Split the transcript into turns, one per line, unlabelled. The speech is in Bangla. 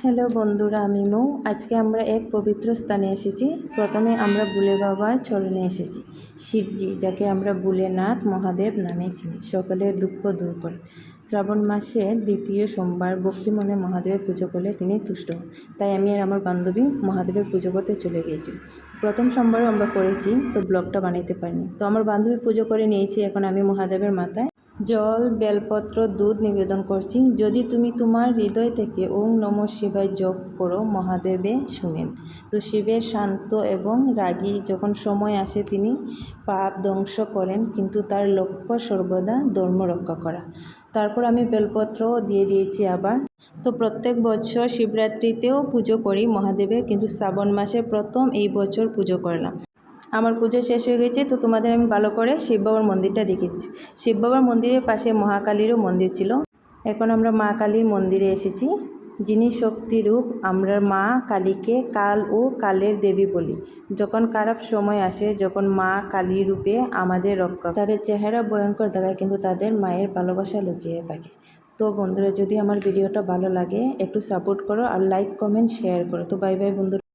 হ্যালো বন্ধুরা, আমি মৌ। আজকে আমরা এক পবিত্র স্থানে এসেছি। প্রথমে আমরা বুলে বাবার চরণে এসেছি। শিবজি, যাকে আমরা বুলেনাথ মহাদেব নামে চিনি, সকলের দুঃখ দূর করে। শ্রাবণ মাসের দ্বিতীয় সোমবার ভক্তি মনে মহাদেবের পুজো করলে তিনি তুষ্ট হন। তাই আমি আর আমার বান্ধবী মহাদেবের পুজো করতে চলে গিয়েছি। প্রথম সোমবারও আমরা করেছি, তো ব্লগটা বানাইতে পারিনি। তো আমার বান্ধবী পুজো করে নিয়েছি। এখন আমি মহাদেবের মাথায় জল, বেলপত্র, দুধ নিবেদন করছি। যদি তুমি তোমার হৃদয় থেকে ওম নমঃ শিবায় জপ করো, মহাদেবে শুনেন। তো শিবের শান্ত এবং রাগী যখন সময় আসে তিনি পাপ ধ্বংস করেন, কিন্তু তার লক্ষ্য সর্বদা ধর্ম রক্ষা করা। তারপর আমি বেলপত্রও দিয়ে দিয়েছি আবার। তো প্রত্যেক বছর শিবরাত্রিতেও পুজো করি মহাদেবের, কিন্তু শ্রাবণ মাসে প্রথম এই বছর পুজো করলাম। আমার পুজো শেষ হয়ে গেছে। তো তোমাদের আমি ভালো করে শিব বাবার মন্দিরটা দেখিয়ে দিচ্ছি। শিব বাবার মন্দিরের পাশে মহাকালীরও মন্দির ছিল। এখন আমরা মা কালীর মন্দিরে এসেছি, যিনি শক্তিরূপ। আমরা মা কালীকে কাল ও কালের দেবী বলি। যখন খারাপ সময় আসে, যখন মা কালী রূপে আমাদের রক্ষা, তাদের চেহারা ভয়ঙ্কর দেখায়, কিন্তু তাদের মায়ের ভালোবাসা লুকিয়ে থাকে। তো বন্ধুরা, যদি আমার ভিডিওটা ভালো লাগে একটু সাপোর্ট করো আর লাইক, কমেন্ট, শেয়ার করো। তো বাই বাই বন্ধুরা।